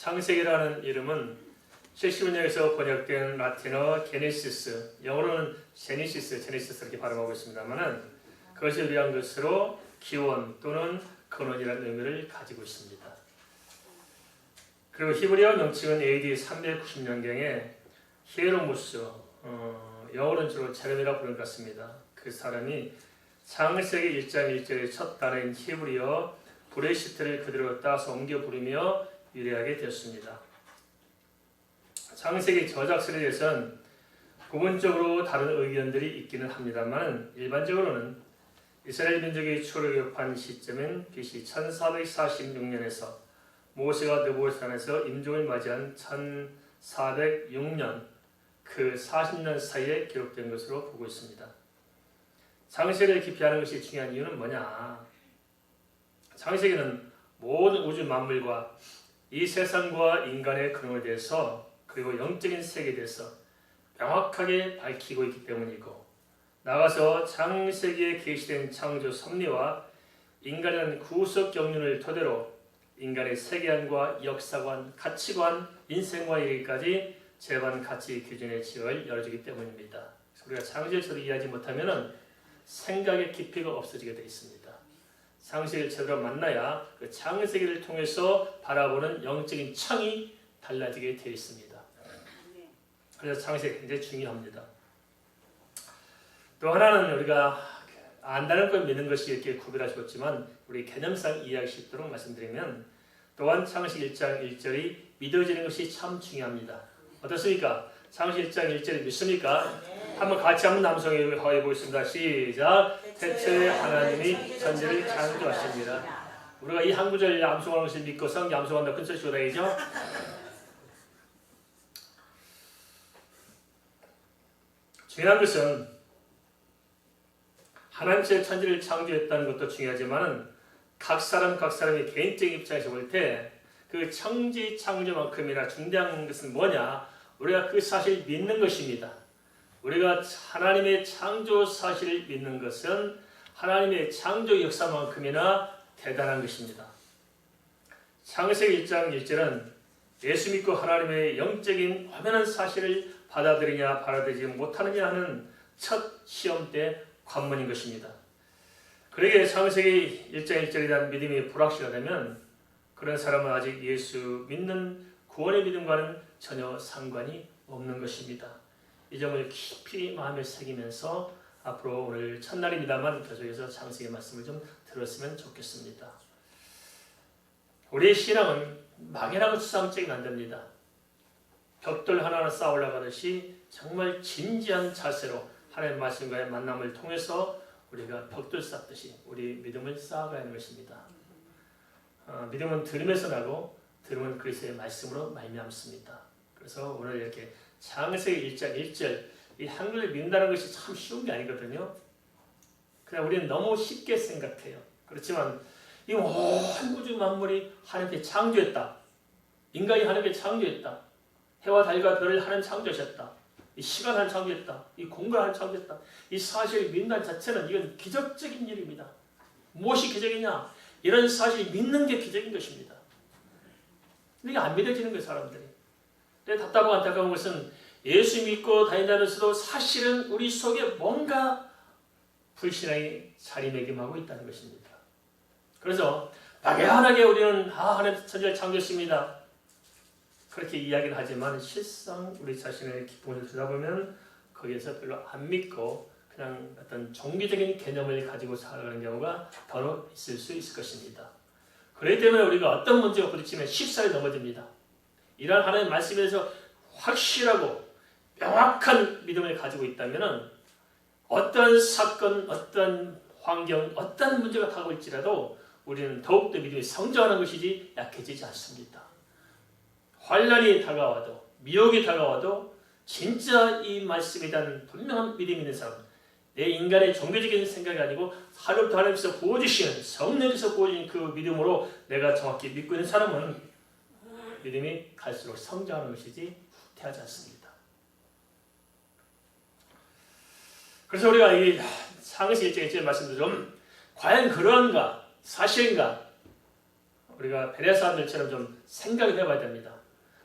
창세기라는 이름은 70년에서 번역된 라틴어 게네시스, 영어로는 제네시스 이렇게 발음하고 있습니다만은 그것을 위한 것으로 기원 또는 근원이라는 의미를 가지고 있습니다. 그리고 히브리어 명칭은 AD 390년경에 히에로무스, 영어로는 주로 제레미라 부르는 것 같습니다. 그 사람이 창세기 1장 1절의 첫 단어인 히브리어 브레시트를 그대로 따서 옮겨 부르며 유래하게 되었습니다. 창세기 저작설에 대해서는 부분적으로 다른 의견들이 있기는 합니다만 일반적으로는 이스라엘 민족이 출애굽한 시점은 BC 1446년에서 모세가 느보산에서 임종을 맞이한 1406년 그 40년 사이에 기록된 것으로 보고 있습니다. 창세기를 깊이 하는 것이 중요한 이유는 뭐냐? 창세기는 모든 우주 만물과 이 세상과 인간의 근원에 대해서 그리고 영적인 세계에 대해서 명확하게 밝히고 있기 때문이고 나가서 창세기에 계시된 창조 섭리와 인간은 구속 경륜을 토대로 인간의 세계관과 역사관, 가치관, 인생과 이르기까지 재반 가치 기준의 지역을 열어주기 때문입니다. 우리가 창세기를 제대로 이해하지 못하면 생각의 깊이가 없어지게 되어 있습니다. 창세기를 제대로 만나야 그 창세기를 통해서 바라보는 영적인 창이 달라지게 되어 있습니다. 그래서 창세기 굉장히 중요합니다. 또 하나는 우리가 안다는 걸 믿는 것이 이렇게 구별하셨지만 우리 개념상 이해하기 쉽도록 말씀드리면 또한 창세기 1장 1절이 믿어지는 것이 참 중요합니다. 어떻습니까? 창세기 1장 1절이 믿습니까? 한번 같이 한번 남성에 보겠습니다. 시작. 태초에 하나님이 천지를 창조하십니다. 우리가 이 한 구절 암송하는 것을 믿고 성경 암송한다 큰 소리로 다니죠? 중요한 것은 하나님께서 천지를 창조했다는 것도 중요하지만 각 사람이 개인적인 입장에서 볼 때 그 천지 창조만큼이나 중대한 것은 뭐냐? 우리가 그 사실을 믿는 것입니다. 우리가 하나님의 창조 사실을 믿는 것은 하나님의 창조 역사만큼이나 대단한 것입니다. 창세기 1장 1절은 예수 믿고 하나님의 영적인 화면한 사실을 받아들이냐 받아들이지 못하느냐 하는 첫 시험대 관문인 것입니다. 그러기에 창세기 1장 1절에 대한 믿음이 불확실하다면 그런 사람은 아직 예수 믿는 구원의 믿음과는 전혀 상관이 없는 것입니다. 이 점을 깊이 마음에 새기면서 앞으로 오늘 첫날입니다만 계속해서 창세기 말씀을 좀 들었으면 좋겠습니다. 우리의 신앙은 막연하고 추상적인 안 됩니다. 벽돌 하나하나 쌓아 올라가듯이 정말 진지한 자세로 하나님의 말씀과의 만남을 통해서 우리가 벽돌 쌓듯이 우리 믿음을 쌓아가야 하는 것입니다. 믿음은 들음에서 나고 들음은 그리스도의 말씀으로 말미암습니다. 그래서 오늘 이렇게 창세기 1장 1절 이 한글을 믿는다는 것이 참 쉬운 게 아니거든요. 그냥 우리는 너무 쉽게 생각해요. 그렇지만 이 온 우주 만물이 하나님께 창조했다. 인간이 하나님께 창조했다. 해와 달과 별을 하나님 창조하셨다. 이 시간 하나님 창조했다. 이 공간 하나님 창조했다. 이 사실을 믿는다는 자체는 이건 기적적인 일입니다. 무엇이 기적이냐? 이런 사실을 믿는 게 기적인 것입니다. 근데 이게 안 믿어지는 거예요, 사람들이. 근데 답답하고 안타까운 것은 예수 믿고 다닌다면서도 사실은 우리 속에 뭔가 불신앙이 자리매김하고 있다는 것입니다. 그래서 막연하게 우리는 하나님 천지를 창조했습니다. 그렇게 이야기를 하지만 실상 우리 자신의 기본을 들여다보면 거기에서 별로 안 믿고 그냥 어떤 종교적인 개념을 가지고 살아가는 경우가 더러 있을 수 있을 것입니다. 그렇기 때문에 우리가 어떤 문제가 부딪히면 쉽사리 넘어집니다. 이러한 하나님의 말씀에 대해서 확실하고 명확한 믿음을 가지고 있다면 어떤 사건, 어떤 환경, 어떤 문제가 다가올지라도 우리는 더욱더 믿음이 성장하는 것이지 약해지지 않습니다. 환난이 다가와도 미혹이 다가와도 진짜 이 말씀에 대한 분명한 믿음이 있는 사람, 내 인간의 종교적인 생각이 아니고 하루부터 하나님께서 부어주시는 성령께서 부어주신 그 믿음으로 내가 정확히 믿고 있는 사람은 믿음이 갈수록 성장하는 것이지 후퇴하지 않습니다. 그래서 우리가 이 창세기 1장 1절 말씀도 좀 과연 그러한가 사실인가 우리가 베레아 사람들처럼 좀 생각을 해봐야 됩니다.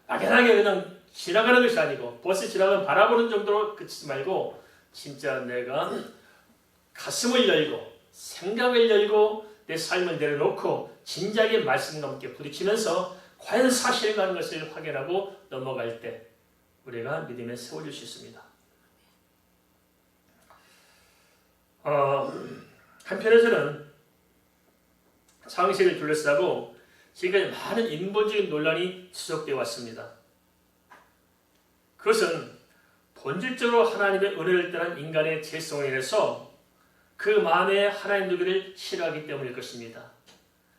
막연하게 그냥 지나가는 것이 아니고 버스 지나가면 바라보는 정도로 그치지 말고 진짜 내가 가슴을 열고 생각을 열고 내 삶을 내려놓고 진지하게 말씀과 함께 부딪히면서 과연 사실인가 하는 것을 확인하고 넘어갈 때 우리가 믿음에 세워질 수 있습니다. 한편에서는 창세기를 둘러싸고 지금까지 많은 인본적인 논란이 지속되어 왔습니다. 그것은 본질적으로 하나님의 은혜를 떠난 인간의 죄성에 인해서 그 마음에 하나님 누구를 싫어하기 때문일 것입니다.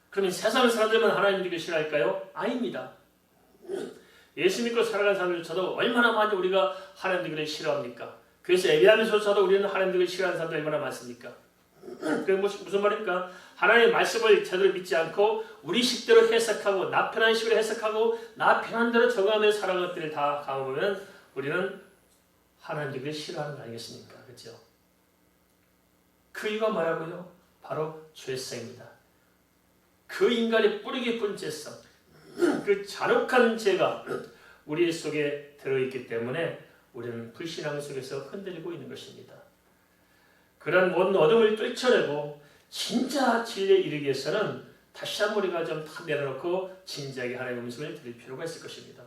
그러면 세상 사람들만 하나님 누구를 싫어할까요? 아닙니다. 예수 믿고 살아가는 사람들조차도 얼마나 많이 우리가 하나님 누구를 싫어합니까? 그래서 예배하면서조차도 우리는 하나님 누구를 싫어하는 사람들이 얼마나 많습니까? 그게 무슨 말입니까? 하나님의 말씀을 제대로 믿지 않고 우리 식대로 해석하고 나 편한 식으로 해석하고 나 편한 대로 적응하면서 살아가는 것들을 다 감으면 우리는 하나님 누구를 싫어하는 거 아니겠습니까? 그렇죠? 그 이유가 뭐라고요? 바로 죄성입니다. 그 인간의 뿌리 깊은 죄성, 그 잔혹한 죄가 우리 속에 들어있기 때문에 우리는 불신앙 속에서 흔들리고 있는 것입니다. 그런 모든 어둠을 뚫쳐내고 진짜 진리에 이르기 위해서는 다시 한번 우리가 좀 다 내려놓고 진지하게 하나님의 음성을 들을 필요가 있을 것입니다.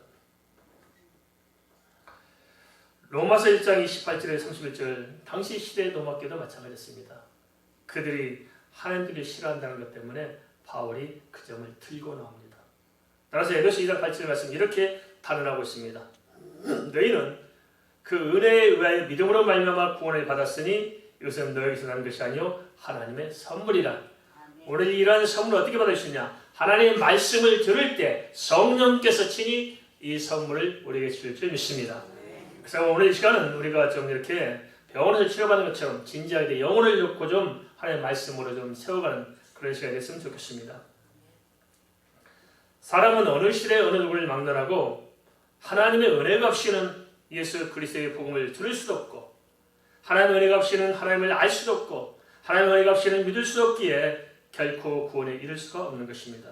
로마서 1장 28절에 31절 당시 시대의 로마교도 마찬가지였습니다. 그들이 하나님들을 싫어한다는 것 때문에 바울이 그 점을 들고 나옵니다. 따라서 에베소 2장 8절 말씀 이렇게 단언하고 있습니다. 너희는 그 은혜에 의하여 믿음으로 말미암아 구원을 받았으니 이것은 너희에게서 난 것이 아니요 하나님의 선물이라. 오늘 이러한 선물을 어떻게 받을 수 있냐? 하나님의 말씀을 들을 때 성령께서 친히 이 선물을 우리에게 주실 줄 믿습니다. 그래서 오늘 이 시간은 우리가 좀 이렇게 병원에서 치료받는 것처럼 진지하게 영혼을 놓고 좀 하나님의 말씀으로 좀 세워가는 그런 시간이 됐으면 좋겠습니다. 사람은 어느 시대에 어느 누구를 막론하고 하나님의 은혜가 없이는 예수 그리스도의 복음을 들을 수도 없고 하나님의 은혜가 없이는 하나님을 알 수도 없고 하나님의 은혜가 없이는 믿을 수 없기에 결코 구원에 이를 수가 없는 것입니다.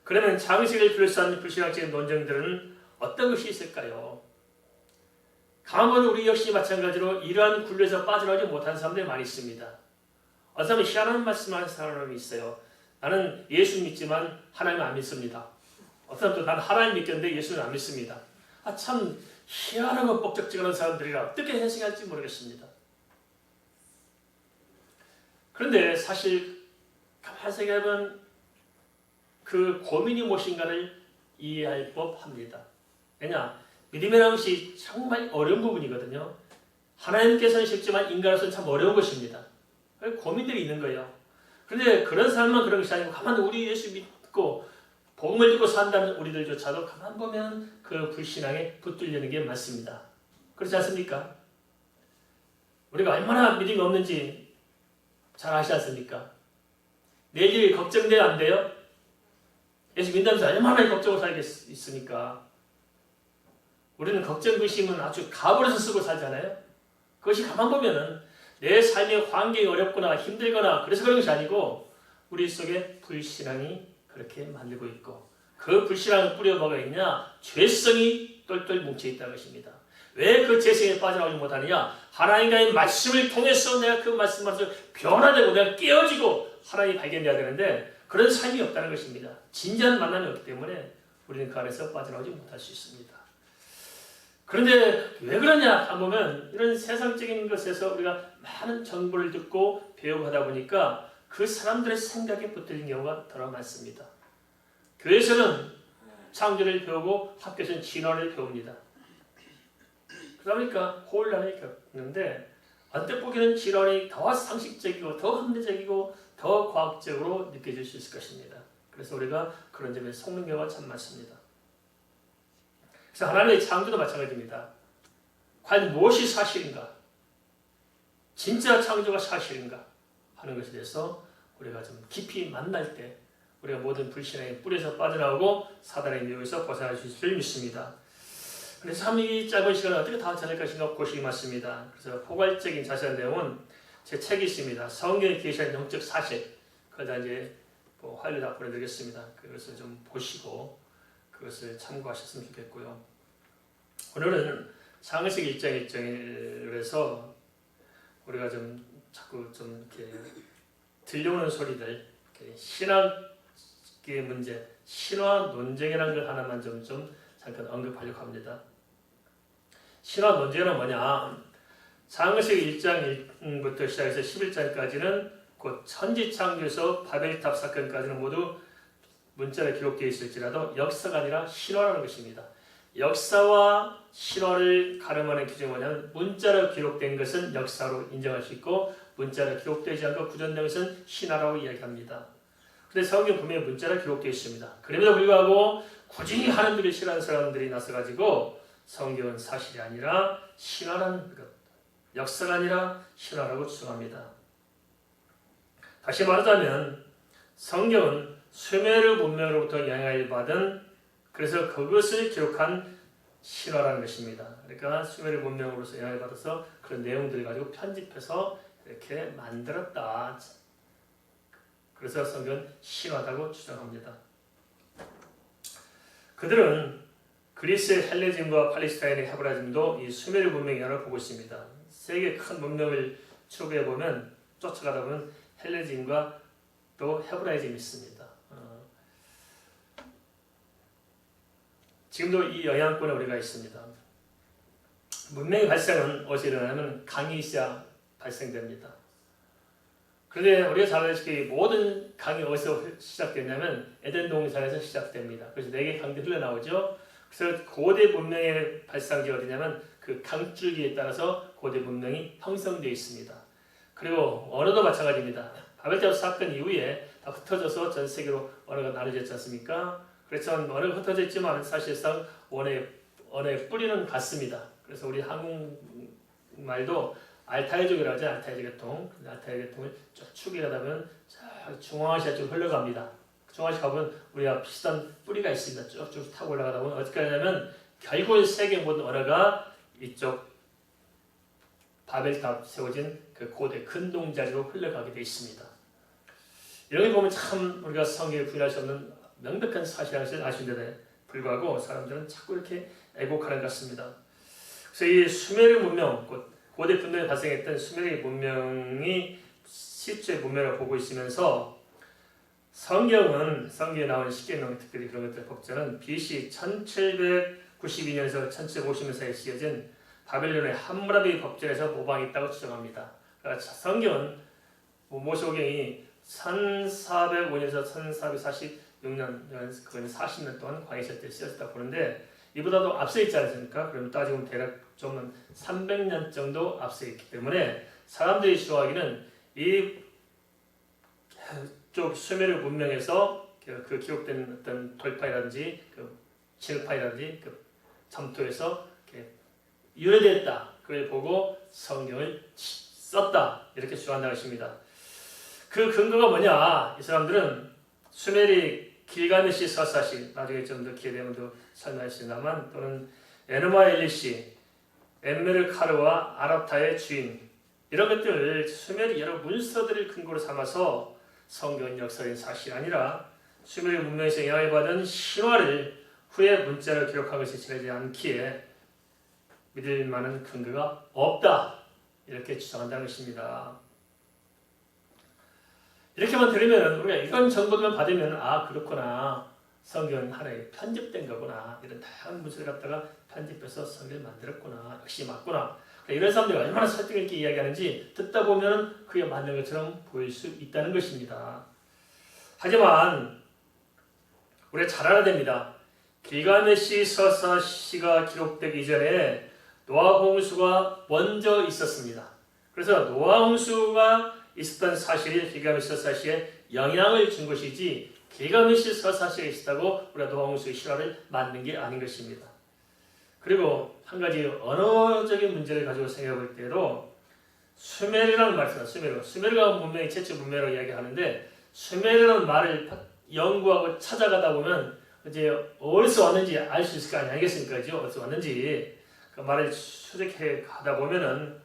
그러면 창세기를 둘러싼 불신학적인 논쟁들은 어떤 것이 있을까요? 가만 우리 역시 마찬가지로 이러한 굴레에서 빠져나오지 못한 사람들이 많이 있습니다. 어떤 사람은 희한한 말씀하는 사람이 있어요. 나는 예수 믿지만 하나님 안 믿습니다. 어떤 사람도 나는 하나님 믿겠는데 예수는 안 믿습니다. 참 희한하고 뻑적지근한 사람들이라 어떻게 해석할지 모르겠습니다. 그런데 사실 가만히 생각해보면 그 고민이 무엇인가를 이해할 법합니다. 왜냐? 믿음이라는 것이 정말 어려운 부분이거든요. 하나님께서는 쉽지만 인간으로서는 참 어려운 것입니다. 고민들이 있는 거예요. 그런데 그런 사람만 그런 것이 아니고 가만 우리 예수 믿고 복음을 듣고 산다는 우리들조차도 가만 보면 그 불신앙에 붙들리는 게 많습니다. 그렇지 않습니까? 우리가 얼마나 믿음이 없는지 잘 아시지 않습니까? 내일이 걱정돼야 안 돼요? 예수 믿다면서 얼마나 걱정을 살겠습니까? 우리는 걱정 근심은 아주 가버려서 쓰고 살잖아요. 그것이 가만 보면은 내 삶의 환경이 어렵거나 힘들거나 그래서 그런 것이 아니고 우리 속에 불신앙이 그렇게 만들고 있고 그 불신앙의 뿌리가 뭐가 있냐? 죄성이 똘똘 뭉쳐있다는 것입니다. 왜 그 죄성에 빠져나오지 못하느냐? 하나님과의 말씀을 통해서 내가 그 말씀을 변화되고 내가 깨어지고 하나님이 발견돼야 되는데 그런 삶이 없다는 것입니다. 진지한 만남이 없기 때문에 우리는 그 안에서 빠져나오지 못할 수 있습니다. 그런데 왜 그러냐 하면 이런 세상적인 것에서 우리가 많은 정보를 듣고 배우고 하다 보니까 그 사람들의 생각에 붙들린 경우가 더 많습니다. 교회에서는 창조를 배우고 학교에서는 진화를 배웁니다. 그러다 보니까 혼란을 겪는데 언뜻 보기에는 진화이 더 상식적이고 더 합리적이고 더 과학적으로 느껴질 수 있을 것입니다. 그래서 우리가 그런 점에 속는 경우가 참 많습니다. 그래서 하나님의 창조도 마찬가지입니다. 과연 무엇이 사실인가? 진짜 창조가 사실인가? 하는 것에 대해서 우리가 좀 깊이 만날 때 우리가 모든 불신앙의 뿌리에서 빠져나오고 사단의 유혹에서 벗어날 수 있을 줄 믿습니다. 그래서 참 이 짧은 시간을 어떻게 다 전할 것인가 고심이 많습니다. 그래서 포괄적인 자세한 내용은 제 책이 있습니다. 성경에 계시한 영적 사실. 그러다 이제 파일을 다 보내드리겠습니다. 그것을 좀 보시고 그것을 참고하셨으면 좋겠고요. 오늘은 창세기 1장 1장에서 우리가 좀 자꾸 좀 이렇게 들려오는 소리들, 신학의 문제, 신화 논쟁이라는 걸 하나만 좀 잠깐 언급하려고 합니다. 신화 논쟁은 뭐냐? 창세기 1장부터 시작해서 11장까지는 곧 천지창조에서 바벨탑 사건까지는 모두 문자로 기록되어 있을지라도 역사가 아니라 신화라는 것입니다. 역사와 신화를 가름하는 기준이 뭐냐면 문자로 기록된 것은 역사로 인정할 수 있고 문자로 기록되지 않고 구전된 것은 신화라고 이야기합니다. 그런데 성경 분명히 문자로 기록되어 있습니다. 그럼에도 불구하고 굳이 하나님들을 싫어하는 사람들이 나서가지고 성경은 사실이 아니라 신화라는 것, 역사가 아니라 신화라고 주장합니다. 다시 말하자면 성경은 수메르 문명으로부터 영향을 받은 그래서 그것을 기록한 신화라는 것입니다. 그러니까 수메르 문명으로서 영향을 받아서 그런 내용들을 가지고 편집해서 이렇게 만들었다. 그래서 성경은 신화다고 주장합니다. 그들은 그리스의 헬레즘과 팔레스타인의 헤브라즘도 이 수메르 문명의 영향을 보고 있습니다. 세계 큰 문명을 추구해 보면 쫓아가다 보면 헬레즘과 또 헤브라이즘이 있습니다. 지금도 이 영향권에 우리가 있습니다. 문명의 발생은 어디서 일어나면 강이 있어야 발생됩니다. 그런데 우리가 잘 알다시피 모든 강이 어디서 시작되냐면 에덴 동산에서 시작됩니다. 그래서 4개 강들이 흘러나오죠. 그래서 고대 문명의 발상지가 어디냐면 그 강줄기에 따라서 고대 문명이 형성되어 있습니다. 그리고 언어도 마찬가지입니다. 바벨탑 사건 이후에 다 흩어져서 전 세계로 언어가 나눠졌지 않습니까? 그렇지만 언어가 흩어져 있지만 사실상 언어의 뿌리는 같습니다. 그래서 우리 한국말도 알타이족이라고 하죠. 알타이족 계통. 알타이족 계통을 쭉 추계하다 보면 중앙아시아 쪽 흘러갑니다. 중앙아시아 가보면 우리가 비슷한 뿌리가 있습니다. 쭉쭉 타고 올라가다 보면 어떻게 하냐면 결국 세계 모든 언어가 이쪽 바벨탑 세워진 그 고대 근동자리로 흘러가게 되어 있습니다. 이런 게 보면 참 우리가 성경에 부인할 수 없는 명백한 사실이라는 것을 아시는데 불구하고 사람들은 자꾸 이렇게 애곡하는 것 같습니다. 그래서 이 수메르 문명, 고대 분명히 발생했던 수메르 문명이 실제 문명을 보고 있으면서 성경에 나온 십계명 특별히 그런 것들 복제는 BC 1792년에서 1750년 사이에 쓰여진 바벨론의 함무라비 법전에서 모방했다고 주장합니다. 그러니까 성경은 모세오경이 1405년에서 1446년, 거의 40년 동안 광야시대 때 쓰였다고 보는데 이보다도 앞서 있지 않습니까? 그럼 따지면 대략 좀 300년 정도 앞서 있기 때문에 사람들이 주장하기는 이쪽 수메르 문명에서 그 기록된 어떤 돌파이라든지 그 진흙파이라든지 그 점토에서 유래됐다. 그걸 보고 성경을 썼다. 이렇게 주장한다는 것입니다. 그 근거가 뭐냐? 이 사람들은 수메리 길가메시 서사시, 나중에 좀 더 기회 되면 더 설명할 수 있나만, 또는 에누마 엘리시, 엠메르카르와 아랍타의 주인, 이런 것들을 수메리 여러 문서들을 근거로 삼아서 성경 역사적인 사실이 아니라 수메리 문명에서 영향을 받은 신화를 후에 문자로 기록한 것이 지나지 않기에 믿을 만한 근거가 없다. 이렇게 주장한다는 것입니다. 이렇게만 들으면 우리가 이런 정보들만 받으면 그렇구나. 성경은 하나의 편집된 거구나. 이런 다양한 문서를 갖다가 편집해서 성경을 만들었구나. 역시 맞구나. 이런 사람들이 얼마나 설득 있게 이야기하는지 듣다 보면 그게 맞는 것처럼 보일 수 있다는 것입니다. 하지만 우리가 잘 알아야 됩니다. 길가메시 서사시가 기록되기 이전에 노아 홍수가 먼저 있었습니다. 그래서 노아 홍수가 있었던 사실이 길가메시 서사시에 영향을 준 것이지 길가메시 서사시가 있었다고 우리가 노아 홍수의 실화를 만든 게 아닌 것입니다. 그리고 한 가지 언어적인 문제를 가지고 생각해 볼 때도 수메르라는 말이 있습니다. 수메르가 문명이 최초 문명이라고 이야기하는데 수메르라는 말을 연구하고 찾아가다 보면 이제 어디서 왔는지 알 수 있을 거 아니겠습니까? 어디서 왔는지 그 말을 수색해 가다 보면은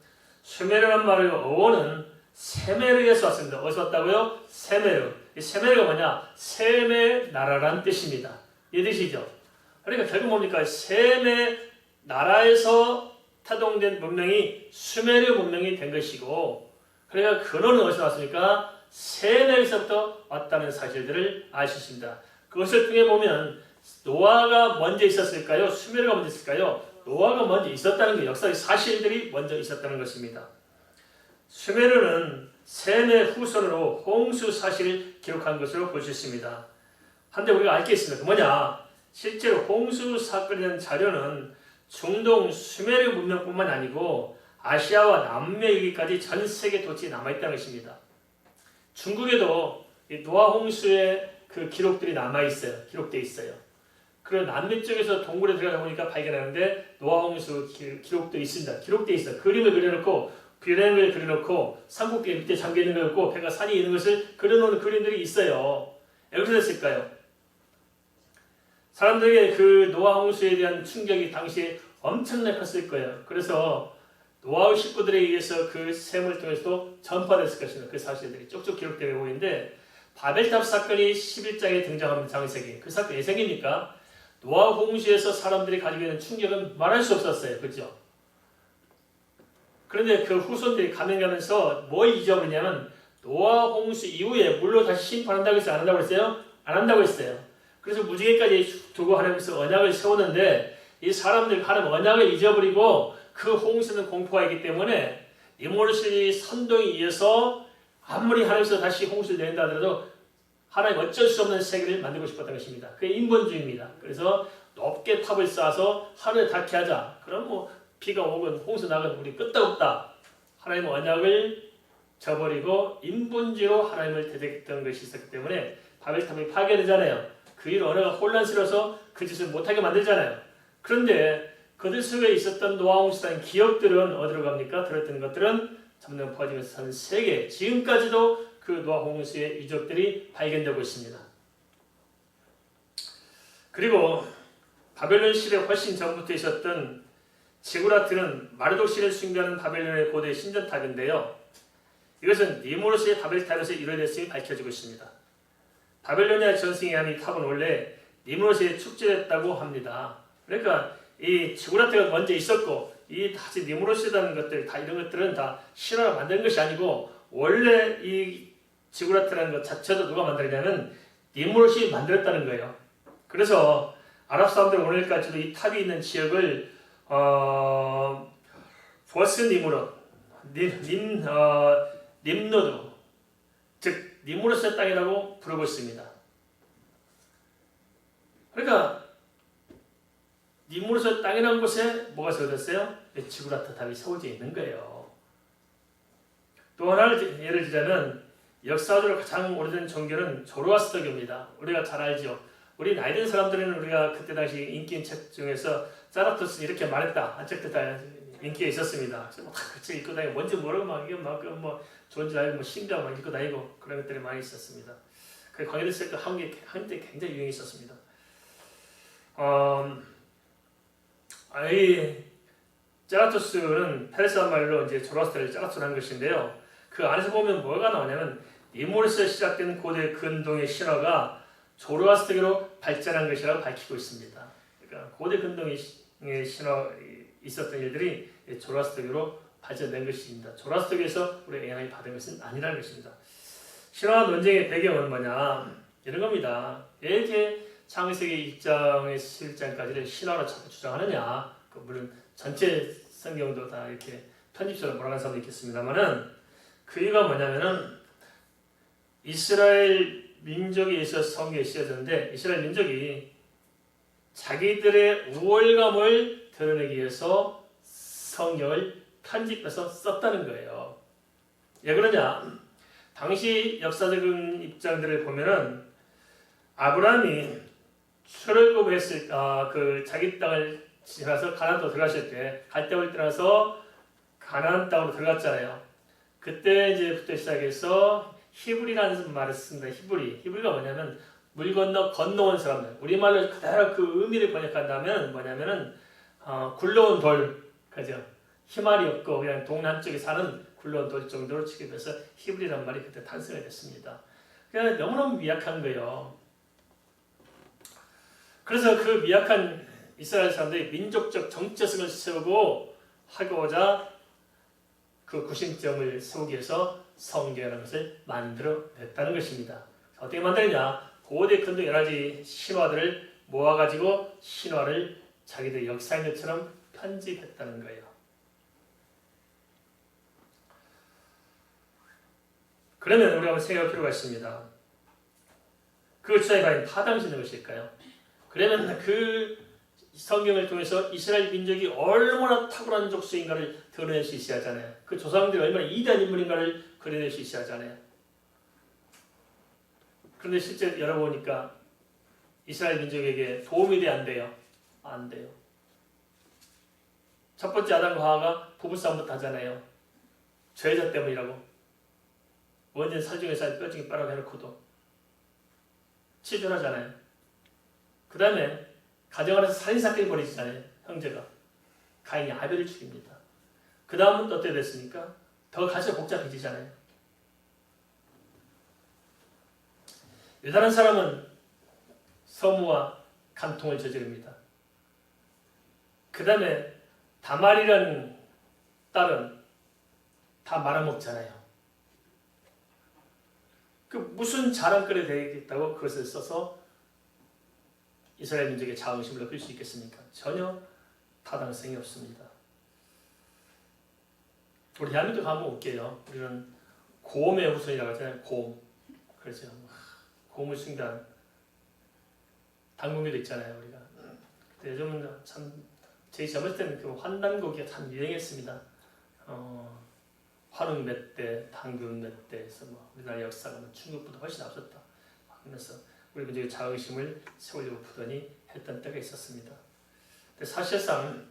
수메르라는 말의 어원은 세메르에서 왔습니다. 어디서 왔다고요? 세메르. 이 세메가 뭐냐? 셈의 나라란 뜻입니다. 이해되시죠? 그러니까 결국 뭡니까? 셈의 나라에서 타동된 문명이 수메르 문명이 된 것이고, 그러니까 근원은 어디서 왔습니까? 셈에서부터 왔다는 사실들을 알 수 있습니다. 그것을 통해 보면 노아가 먼저 있었을까요? 수메르가 먼저 있었을까요? 노아가 먼저 있었다는 게 역사의 사실들이 먼저 있었다는 것입니다. 수메르는 셈의 후손으로 홍수 사실을 기록한 것으로 볼 수 있습니다. 한데 우리가 알 게 있습니다. 그 뭐냐? 실제로 홍수 사건에 대한 자료는 중동 수메르 문명뿐만 아니고 아시아와 남미 여기까지 전 세계 도처에 남아있다는 것입니다. 중국에도 이 노아 홍수의 그 기록들이 남아있어요. 기록되어 있어요. 그리고 남미 쪽에서 동굴에 들어가다 보니까 발견하는데 노아 홍수 기록도 있습니다. 기록되어 있어요. 그림을 그려놓고 비행을 그려놓고 산꼭대기 밑에 잠겨있는 걸 있고 배가 산이 있는 것을 그려놓은 그림들이 있어요. 왜 그렇게 됐을까요? 사람들에게 그 노아 홍수에 대한 충격이 당시에 엄청나게 컸을 거예요. 그래서 노아의 식구들에 의해서 그 셈을 통해서도 전파됐을 것입니다. 그 사실들이 쭉쭉 기록되고 있는데 바벨탑 사건이 11장에 등장하는 장세기. 그 사건 예생이니까 노아 홍수에서 사람들이 가지고 있는 충격은 말할 수 없었어요. 그렇죠? 그런데 그 후손들이 가면가면서 뭘 잊어버리냐면 노아 홍수 이후에 물로 다시 심판한다고 했어요? 안 한다고 했어요? 안 한다고 했어요. 그래서 무지개까지 두고 하나님께서 언약을 세우는데 이 사람들 하나님 언약을 잊어버리고 그 홍수는 공포가 있기 때문에 니무롯의 선동에 의해서 아무리 하나님께서 다시 홍수를 내린다 하더라도 하나님 어쩔 수 없는 세계를 만들고 싶었던 것입니다. 그게 인본주의입니다. 그래서 높게 탑을 쌓아서 하늘에 닿게 하자. 그럼 뭐 비가 오건 홍수 나건 우리 끄떡 없다. 하나님의 언약을 저버리고 인본주의로 하나님을 대적했던 것이 있었기 때문에 바벨탑이 파괴되잖아요. 그 일 언어가 혼란스러워서 그 짓을 못하게 만들잖아요. 그런데 그들 속에 있었던 노아 홍수라는 기억들은 어디로 갑니까? 들었던 것들은 점점 퍼지면서 전 세계 지금까지도 그 노아 홍수의 이적들이 발견되고 있습니다. 그리고 바벨론 시대 훨씬 전부터 있었던 지구라트는 마르독 신을 숭배하는 바벨론의 고대 신전탑인데요. 이것은 니무롯의 바벨탑에서 이루어졌음이 밝혀지고 있습니다. 바벨로니아 전승에 한 이 탑은 원래 니무롯에 축제됐다고 합니다. 그러니까 이 지구라트가 먼저 있었고 이 다시 니무롯이라는 것들 다 이런 것들은 다 신화가 만든 것이 아니고 원래 이 지구라트라는 것 자체도 누가 만들었냐면 니무롯이 만들었다는 거예요. 그래서 아랍 사람들 오늘까지도 이 탑이 있는 지역을 포스 니무롯, 님노드, 즉 니무롯의 땅이라고 부르고 있습니다. 그러니까 니무롯의 땅이라는 곳에 뭐가 세워졌어요? 지구라트 탑이 세워져 있는 거예요. 또 하나를 예를 들자면 역사적으로 가장 오래된 종교는 조로아스터교입니다. 우리가 잘 알죠. 우리 나이 든 사람들은 우리가 그때 당시 인기 있는 책 중에서 자라토스는 이렇게 말했다. 책들 다 인기가 있었습니다. 그래서 그 책 읽고 다니고 뭔지 모르고 막 이게 뭐 좋은 줄 알고 뭐 신경 막 읽고 다니고 그런 것들이 많이 있었습니다. 그 광야의 책도 한때 굉장히 유행했었습니다. 이 자라토스는 페르시아 말로 이제 조로아스터를 자라토스라는 것인데요. 그 안에서 보면 뭐가 나오냐면 니무롯에서 시작된 고대 근동의 신화가 조로아스터교로 발전한 것이라고 밝히고 있습니다. 그러니까 고대 근동의 신화 있었던 일들이 조로아스터교로 발전된 것입니다. 조로아스터교에서 우리 영향을 받은 것은 아니라는 것입니다. 신화 논쟁의 배경은 뭐냐? 이런 겁니다. 왜 이렇게 창세기 1장에서 7장까지를 신화로 자꾸 주장하느냐? 물론 전체 성경도 다 이렇게 편집처럼 몰아간 사람도 있겠습니다만은 그 이유가 뭐냐면은 이스라엘 민족에 있어서 성경이 쓰여졌는데 이스라엘 민족이 자기들의 우월감을 드러내기 위해서 성경을 편집해서 썼다는 거예요. 왜 그러냐? 당시 역사적인 입장들을 보면은 아브라함이 출애굽했을 그 자기 땅을 지나서 가나안 땅으로 들어갔을 때 갈대를 떠나서 가나안 땅으로 들어갔잖아요. 그때 이제부터 시작해서 히브리라는 말을 씁니다. 히브리가 뭐냐면 물 건너온 사람들. 우리말로 그대로 그 의미를 번역한다면 뭐냐면은 굴러온 돌, 그죠? 희말이 없고 그냥 동남쪽에 사는 굴러온 돌 정도로 취급해서 히브리라는 말이 그때 탄생이 됐습니다. 그냥 너무너무 미약한 거예요. 그래서 그 미약한 이스라엘 사람들이 민족적 정체성을 세우고 하고자 그 구심점을 세우기 위해서 성경이라는 것을 만들어냈다는 것입니다. 어떻게 만드느냐? 고대 근동 여러 가지 신화들을 모아가지고 신화를 자기들 역사인 것처럼 편집했다는 거예요. 그러면 우리가 한번 생각할 필요가 있습니다. 그 주장이 과연 타당시는 것일까요? 그러면 그 성경을 통해서 이스라엘 민족이 얼마나 탁월한 족속인가를 드러낼 수 있어야 하잖아요. 그 조상들이 얼마나 위대한 인물인가를 그려낼 수 있어야 하잖아요. 그런데 실제 열어보니까 이스라엘 민족에게 도움이 돼 안 돼요? 안 돼요. 첫 번째 아담과 하와가 부부싸움부터 하잖아요. 죄자 때문이라고. 원전 살중에서 뼈중에 빨아고 해놓고도 치졸하잖아요. 그 다음에 가정 안에서 살인사건이 벌어지잖아요. 형제가. 가인이 아벨을 죽입니다. 그 다음은 어떻게 됐습니까? 더 가시가 복잡해지잖아요. 유다라는 사람은 서무와 간통을 저지릅니다. 그 다음에 다말이라는 딸은 다 말아먹잖아요. 그 무슨 자랑거리 되겠다고 그것을 써서 이스라엘 민족의 자긍심을 높일 수 있겠습니까? 전혀 타당성이 없습니다. 우리 대한민국 한번 볼게요. 우리는 곰의 후손이라고 하잖아요. 곰. 그렇죠. 곰을 숭배한 당군기도 있잖아요. 우리가. 근데 요즘은 참 제 젊을 때는 그 환단고기가 참 유행했습니다. 화릉 몇 대, 당군 몇 대에서 뭐 우리나라 역사가 중국보다 훨씬 앞섰다 하면서 우리 민족의 자긍심을 세우려고 부단히 했던 때가 있었습니다. 근데 사실상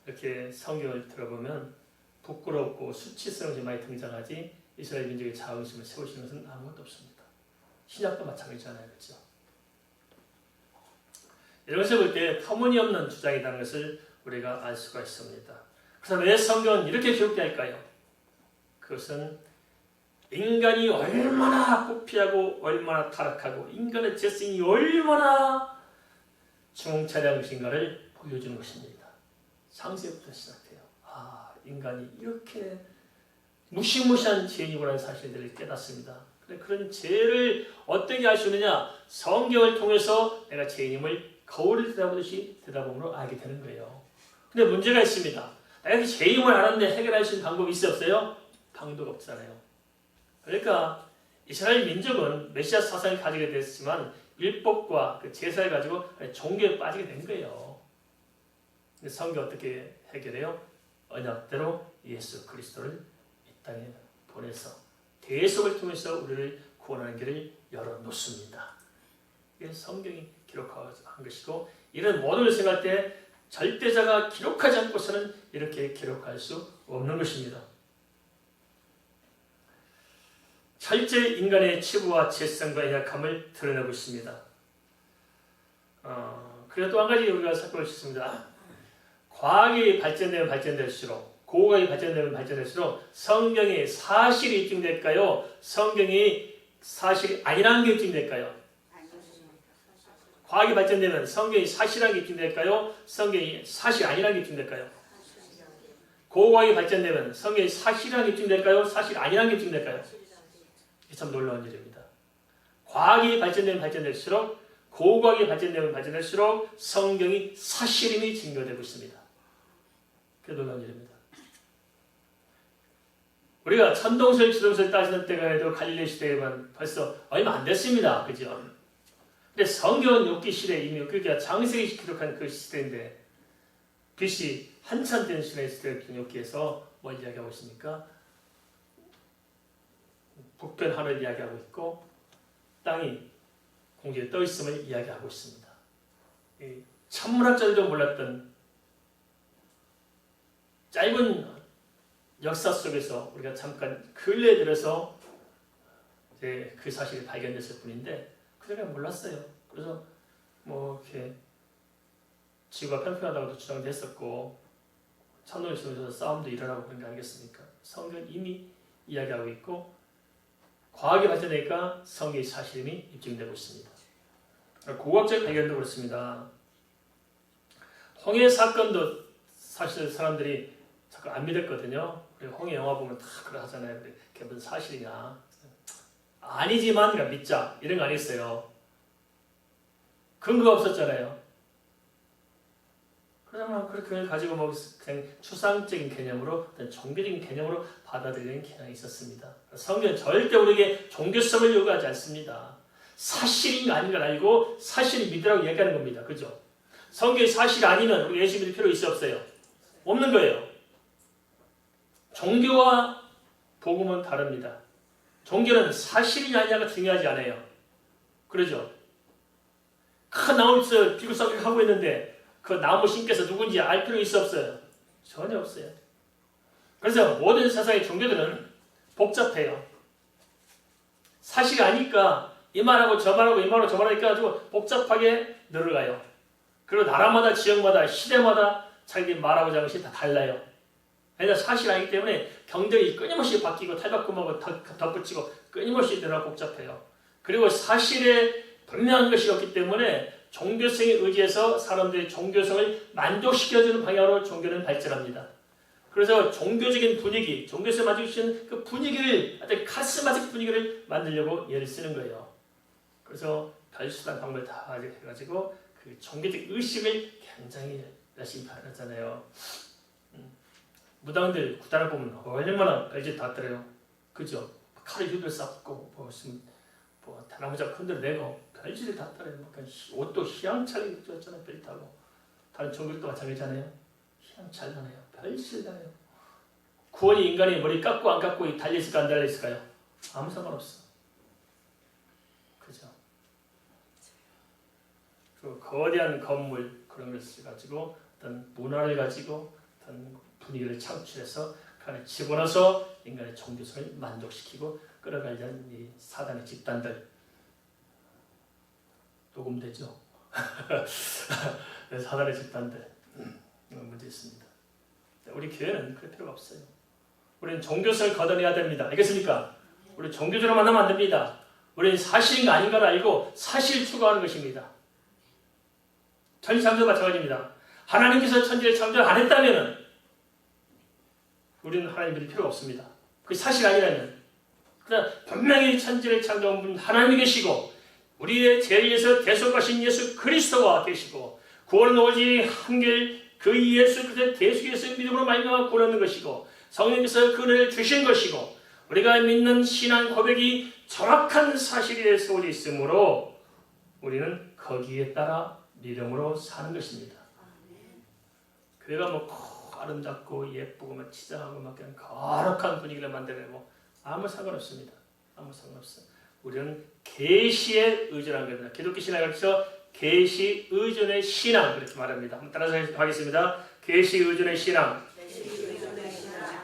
이렇게 성경을 들어보면 부끄럽고 수치스러운 것이 많이 등장하지 이스라엘 민족의 자긍심을 세우시는 것은 아무것도 없습니다. 신약도 마찬가지잖아요. 그렇죠? 이런 것을 볼 때 터무니없는 주장이라는 것을 우리가 알 수가 있습니다. 그래서 왜 성경은 이렇게 기록되어 할까요? 그것은 인간이 얼마나 부패하고 얼마나 타락하고 인간의 죄성이 얼마나 중차대한 것인가를 보여주는 것입니다. 창세부터 시작해요. 아, 인간이 이렇게 무시무시한 죄인이라는 사실들을 깨닫습니다. 그런 죄를 어떻게 알 수 있느냐? 성경을 통해서 내가 죄인임을 거울을 들여다보듯이 들여다봄으로 알게 되는 거예요. 근데 문제가 있습니다. 내가 죄인임을 알았는데 해결할 수 있는 방법이 있었어요? 방도가 없잖아요. 그러니까 이스라엘 민족은 메시아 사상을 가지게 됐지만 율법과 그 제사를 가지고 종교에 빠지게 된 거예요. 근데 성경 어떻게 해결해요? 언약대로 예수 그리스도를 이 땅에 보내서 대속을 통해서 우리를 구원하는 길을 열어놓습니다. 이게 성경이 기록한 것이고 이런 모든 것을 생각할 때 절대자가 기록하지 않고서는 이렇게 기록할 수 없는 것입니다. 철저히 인간의 치부와 죄성과 연약함을 드러내고 있습니다. 그리고 또 한 가지 우리가 살펴볼 수 있습니다. 과학이 발전되면 발전될수록 고고학이 발전되면 발전될수록 성경이 사실이 입증될까요? 성경이 사실이 아니라는 게 입증될까요? 과학이 발전되면 성경이 사실이라는 게 입증될까요? 성경이 사실 아니라는 게 입증될까요? 고고학이 발전되면 성경이 사실이라는 게 입증될까요? 사실 아니라는 게 입증될까요? 이게 참 놀라운 일입니다. 과학이 발전되면 발전될수록 고고학이 발전되면 발전될수록 성경이 사실임이 증거되고 있습니다. 그게 놀라운 일입니다. 우리가 천동설, 지동설 따지는 때가 해도 갈릴리 시대에만 벌써 얼마 안 됐습니다. 그죠? 근데 성경은 욥기 시대 이미 욥기가 장세기 기록한 그 시대인데 BC 한참 된 시대에 욥기에서 뭘 이야기하고 있습니까? 북변 하늘을 이야기하고 있고 땅이 공중에 떠 있음을 이야기하고 있습니다. 천문학자들도 몰랐던 짧은 역사 속에서 우리가 잠깐 근래에 들어서 그 사실이 발견됐을 뿐인데 그들은 몰랐어요. 그래서 뭐 이렇게 지구가 평평하다고도 주장됐었고 천둥이 속에서 싸움도 일어나고 그런 게 아니겠습니까? 성경 이미 이야기하고 있고 과학이 발전되니까 성경의 사실임이 입증되고 있습니다. 고고학적 발견도 그렇습니다. 홍해 사건도 사실 사람들이 자꾸 안 믿었거든요. 홍해 영화 보면 다 그러 하잖아요. 그게 무슨 사실이냐. 아니지만 그냥 믿자. 이런 거 아니었어요. 근거가 없었잖아요. 그러면 그걸 가지고 뭐 그냥 추상적인 개념으로, 종교적인 개념으로 받아들이는 경향이 있었습니다. 성경은 절대 우리에게 종교성을 요구하지 않습니다. 사실인가 아닌가 알고 사실을 믿으라고 얘기하는 겁니다. 그죠? 성경이 사실이 아니면 우리 예수 믿을 필요 있어 없어요? 없는 거예요. 종교와 복음은 다릅니다. 종교는 사실이냐 아니냐가 중요하지 않아요. 그러죠? 큰 나무에서 비구 썩기 하고 있는데 그 나무 신께서 누군지 알 필요 있어 없어요? 전혀 없어요. 그래서 모든 세상의 종교들은 복잡해요. 사실이 아니까 이 말하고 저 말하고 이 말하고 저 말하니까 아주 복잡하게 늘어가요. 그리고 나라마다 지역마다 시대마다 자기 말하고자 하는 것이 다 달라요. 왜냐하면 사실이 아니기 때문에 경쟁이 끊임없이 바뀌고 탈바꿈하고 덧붙이고 끊임없이 늘어 복잡해요. 그리고 사실에 분명한 것이 없기 때문에 종교성에 의지해서 사람들이 종교성을 만족시켜주는 방향으로 종교는 발전합니다. 그래서 종교적인 분위기, 종교성을 만족시키는 그 분위기를, 어떤 카리스마틱 분위기를 만들려고 예를 쓰는 거예요. 그래서 별수단 방법을 다 해가지고 그 종교적 의식을 굉장히 열심히 하잖아요. 무당들 구단을 보면 얼마나 별짓 다 떨어요. 그죠? 칼에 휘둘 쌓고 뭐 대나무작 흔들내고 별짓을 다 떨어요. 옷도 희양차게 입었잖아요. 벨 타고. 다른 종교도 마찬가지잖아요. 희양찬란해요. 별짓을 다 해요. 구원이 인간이 머리 깎고 안 깎고 달려있을까 안 달려있을까요? 아무 상관없어. 그죠? 그 거대한 건물 그런 것을 가지고 어떤 문화를 가지고 어떤 분위기를 창출해서 그 안에 집어넣어서 인간의 종교성을 만족시키고 끌어가려는 이 사단의 집단들 녹음되죠? 사단의 집단들 문제 있습니다. 우리 교회는 그럴 필요가 없어요. 우리는 종교성을 걷어내야 됩니다. 알겠습니까? 우리 종교적으로 만나면 안 됩니다. 우리는 사실인가 아닌가를 알고 사실을 추구하는 것입니다. 천지 창조도 마찬가지입니다. 하나님께서 천지를 창조 안 했다면 우리는 하나님 믿을 필요가 없습니다. 그게 사실 아니라면. 그러나 분명히 천지를 창조한 분 하나님이 계시고 우리의 죄를 위해서 대속하신 예수 그리스도가 계시고 구원은 오직 한결 그 예수 그리스도의 대속에서 믿음으로 말미암아 구원 얻는 것이고 성령께서 그 은혜를 주신 것이고 우리가 믿는 신앙 고백이 정확한 사실에 세워져 있으므로 우리는 거기에 따라 믿음으로 사는 것입니다. 교회가 뭐 아름답고 예쁘고 막 치장하고 막 그냥 거룩한 분위기를 만들어내고 아무 상관없습니다. 아무 상관없어요. 우리는 계시에 의존한 겁니다. 기독교 신학에서 계시 의존의 신앙 그렇게 말합니다. 한번 따라서 하겠습니다. 계시 의존의 신앙.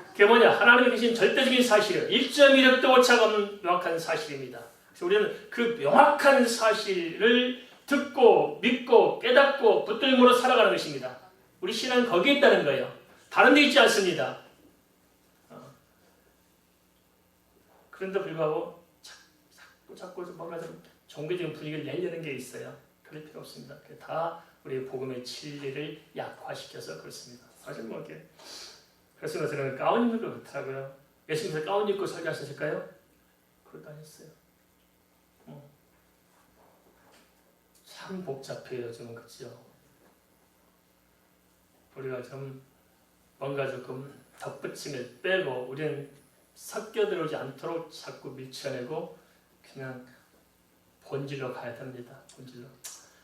그게 뭐냐? 하나님이 계신 절대적인 사실이에요. 1.1획도 오차가 없는 명확한 사실입니다. 그래서 우리는 그 명확한 사실을 듣고 믿고 깨닫고 붙들므로 살아가는 것입니다. 우리 신앙은 거기에 있다는 거예요. 다른 데 있지 않습니다. 그런데 불구하고 자꾸 뭔가 좀 종교적인 분위기를 내려는 게 있어요. 그럴 필요 없습니다. 다 우리 복음의 진리를 약화시켜서 그렇습니다. 사실 뭐 이렇게 그래서 저는 가운 입는 거 그렇더라고요. 예수님께서 가운 입고 설교하셨을까요? 그렇게 안 했어요. 참 복잡해요. 좀 그렇죠. 우리가 좀 뭔가 조금 덧붙임을 빼고 우리는 섞여 들어오지 않도록 자꾸 밀쳐내고 그냥 본질로 가야 됩니다. 본질로.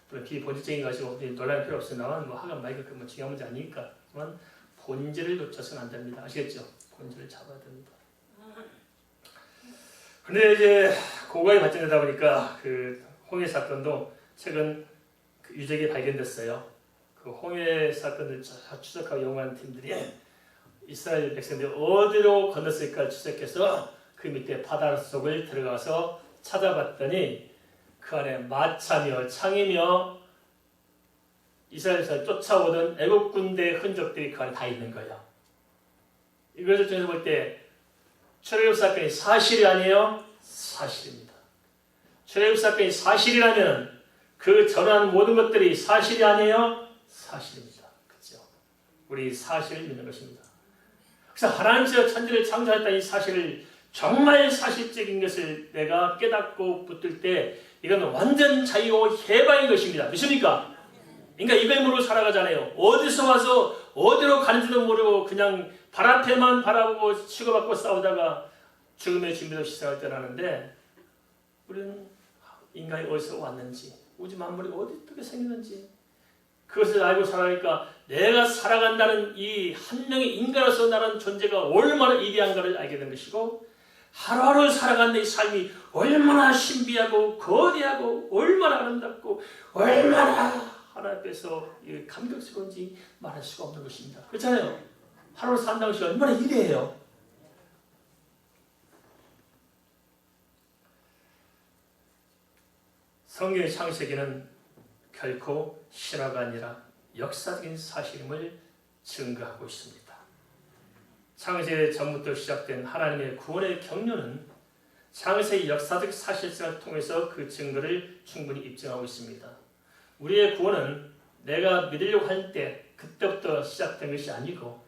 물론 비본질적인 것이고 논란이 필요 없어요. 나만 뭐 하건 말건 그 뭐 중요한 문제 아니니까. 하지만 본질을 놓쳐서는 안 됩니다. 아시겠죠? 본질을 잡아야 됩니다. 근데 이제 고고학이 발전되다 보니까 그 홍해 사건도 최근 그 유적이 발견됐어요. 그 홍해 사건을 추적하고 연구하는 팀들이 이스라엘 백성들이 어디로 건넜을까 추적해서 그 밑에 바다 속을 들어가서 찾아봤더니 그 안에 마차며 창이며 이스라엘에서 쫓아오던 애국 군대의 흔적들이 그 안에 다 있는 거예요. 이것을 통해서 볼 때 출애굽 사건이 사실이 아니에요? 사실입니다. 출애굽 사건이 사실이라면 그 전한 모든 것들이 사실이 아니에요? 사실입니다. 그렇죠? 우리 사실을 믿는 것입니다. 그래서 하나님께서 천지를 창조했다 이 사실을 정말 사실적인 것을 내가 깨닫고 붙들 때 이건 완전 자유 해방인 것입니다. 믿습니까? 그러니까 이걸 모르고 살아가잖아요. 어디서 와서 어디로 가는지도 모르고 그냥 발 앞에만 바라보고 치고받고 싸우다가 죽음의 준비도 없이 살아갈 때라는데 우리는 인간이 어디서 왔는지 우주 만물이 어떻게 생겼는지 그것을 알고 살아가니까 내가 살아간다는 이 한 명의 인간으로서 나라는 존재가 얼마나 위대한가를 알게 된 것이고 하루하루 살아가는 이 삶이 얼마나 신비하고 거대하고 얼마나 아름답고 얼마나 하나님 앞에서 감격스러운지 말할 수가 없는 것입니다. 그렇잖아요. 하루 산다는 것이 얼마나 위대해요. 성경의 창세기는 결코 실화가 아니라 역사적인 사실임을 증거하고 있습니다. 창세 전부터 시작된 하나님의 구원의 경륜은 창세의 역사적 사실성을 통해서 그 증거를 충분히 입증하고 있습니다. 우리의 구원은 내가 믿으려고 할 때 그때부터 시작된 것이 아니고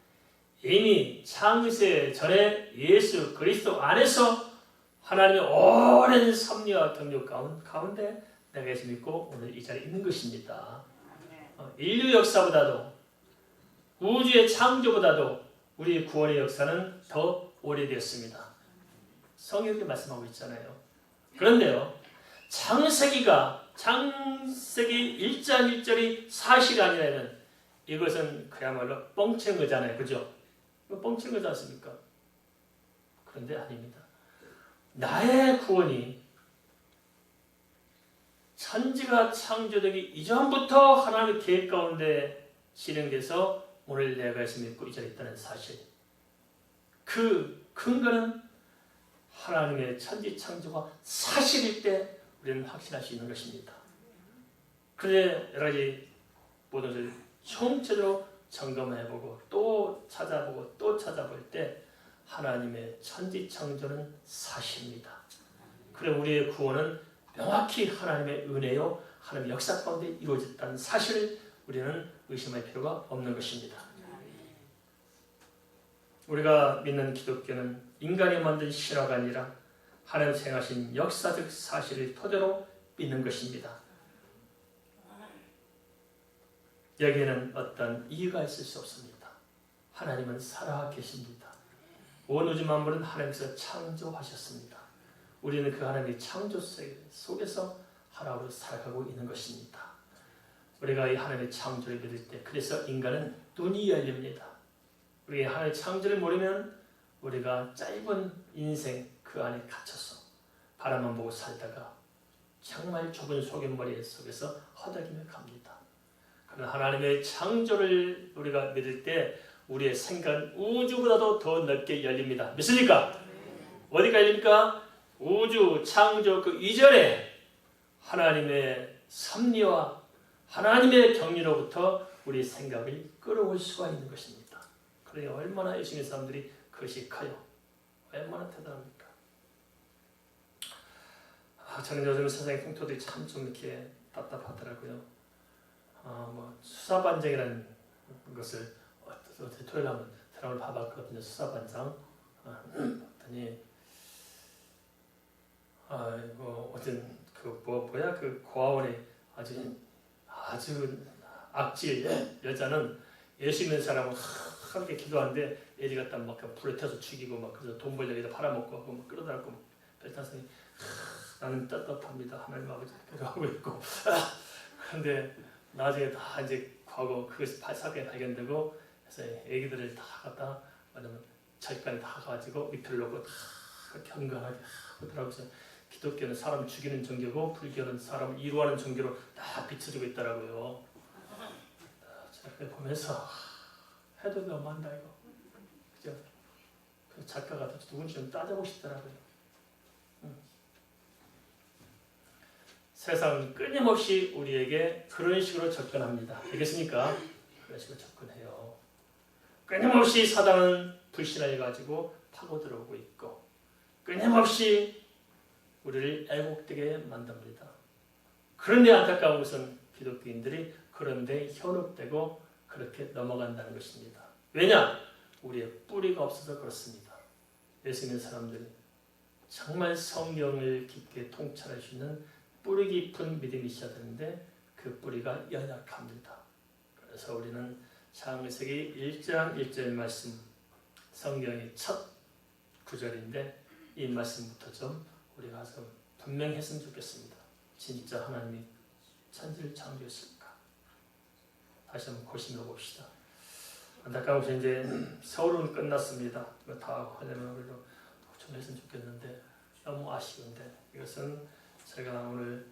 이미 창세 전에 예수 그리스도 안에서 하나님의 오랜 섭리와 경륜 가운데 내가 예수 믿고 오늘 이 자리에 있는 것입니다. 인류 역사보다도 우주의 창조보다도 우리 구원의 역사는 더 오래되었습니다. 성경이 이렇게 말씀하고 있잖아요. 그런데요, 창세기 1장 1절이 사실이 아니라면 이것은 그야말로 뻥치는 거잖아요. 그죠? 뻥치는 거지 않습니까? 그런데 아닙니다. 나의 구원이 천지가 창조되기 이전부터 하나님의 계획 가운데 진행돼서 오늘 내가 예수 믿고 이 자리에 있다는 사실. 그 근거는 하나님의 천지 창조가 사실일 때 우리는 확신할 수 있는 것입니다. 그런데 여러 가지 모든 것을 총체적으로 점검해보고 또 찾아볼 때 하나님의 천지 창조는 사실입니다. 그래 우리의 구원은 명확히 하나님의 은혜요 하나님의 역사 가운데 이루어졌다는 사실을 우리는 의심할 필요가 없는 것입니다. 우리가 믿는 기독교는 인간이 만든 신화가 아니라 하나님께서 행하신 역사적 사실을 토대로 믿는 것입니다. 여기에는 어떤 이유가 있을 수 없습니다. 하나님은 살아 계십니다. 온 우주 만물은 하나님께서 창조하셨습니다. 우리는 그 하나님의 창조 속에서 하나로 살아가고 있는 것입니다. 우리가 이 하나님의 창조를 믿을 때 그래서 인간은 눈이 열립니다. 우리가 하나님의 창조를 모르면 우리가 짧은 인생 그 안에 갇혀서 바라만 보고 살다가 정말 좁은 소금머리 속에서 허덕이며 갑니다. 그러나 하나님의 창조를 우리가 믿을 때 우리의 생각은 우주보다도 더 넓게 열립니다. 믿습니까? 어디가 열립니까? 우주 창조 그 이전에 하나님의 섭리와 하나님의 경륜으로부터 우리 생각을 끌어올 수가 있는 것입니다. 그러니 얼마나 예수 믿는 사람들이 그것이 커요. 얼마나 대단합니까? 저는 요즘 세상의 풍토들이 참 좀 이렇게 답답하더라고요. 수사반장이라는 것을 어제 토요일 한번 드라마를 봐봤거든요. 수사반장. 봤더니 어떤 그 고아원에 아주 악질 여자는 예수 믿는 사람은 함께 기도하는데 애리 갖다 막 불에 태워서 죽이고 막 그래서 돈 벌려고 팔아먹고 하고 막 끌어다고 별탄성이 나는 떳떳합니다. 하나님 아버지 기도하고 있고 그런데 나중에 다 이제 과거 그것이 사건이 발견되고 그래서 애기들을 다 갖다 말하면 절간에 다 가지고 밑을 놓고 다 경건하게 하더라고요. 기독교는 사람을 죽이는 종교고 불교는 사람을 이루하는 종교로 다 비춰주고 있더라고요. 저렇게 보면서 해도 너무한다 이거. 그죠? 그 작가가 누군지 좀 따져보고 싶더라고요. 세상은 끊임없이 우리에게 그런 식으로 접근합니다. 알겠습니까? 그런 식으로 접근해요. 끊임없이 사단은 불신을 가지고 파고 들어오고 있고 끊임없이 우리를 애국되게 만듭니다. 그런데 안타까운 것은 기독교인들이 그런데 현혹되고 그렇게 넘어간다는 것입니다. 왜냐? 우리의 뿌리가 없어서 그렇습니다. 예수 믿는 사람들이 정말 성경을 깊게 통찰할 수 있는 뿌리 깊은 믿음이 있어야 되는데 그 뿌리가 연약합니다. 그래서 우리는 창세기 1장 1절 말씀, 성경의 첫 구절인데 이 말씀부터 좀 우리가 좀 분명히 했으면 좋겠습니다. 진짜 하나님이 천지를 창조했을까? 다시 한번 고심해 봅시다. 안타까운 것이 이제 서울은 끝났습니다. 이거 다 하려면 우리도 좀 했으면 좋겠는데 너무 아쉬운데 이것은 제가 오늘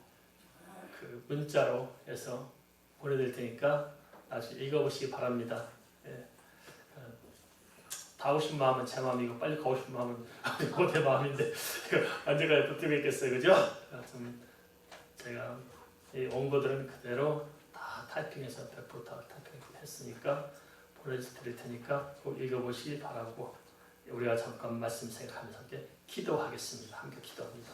그 문자로 해서 보내드릴 테니까 나중에 읽어보시기 바랍니다. 예. 다 오고 싶은 마음은 제 마음이고 빨리 가고 싶은 마음은 내 마음인데 언제까지 버티고 있겠어요, 그죠? 좀 제가 이 원고들은 그대로 다 타이핑해서 100% 다 타이핑했으니까 보내드릴 테니까 꼭 읽어보시기 바라고 우리가 잠깐 말씀 생각하면서 함께 기도하겠습니다. 함께 기도합니다.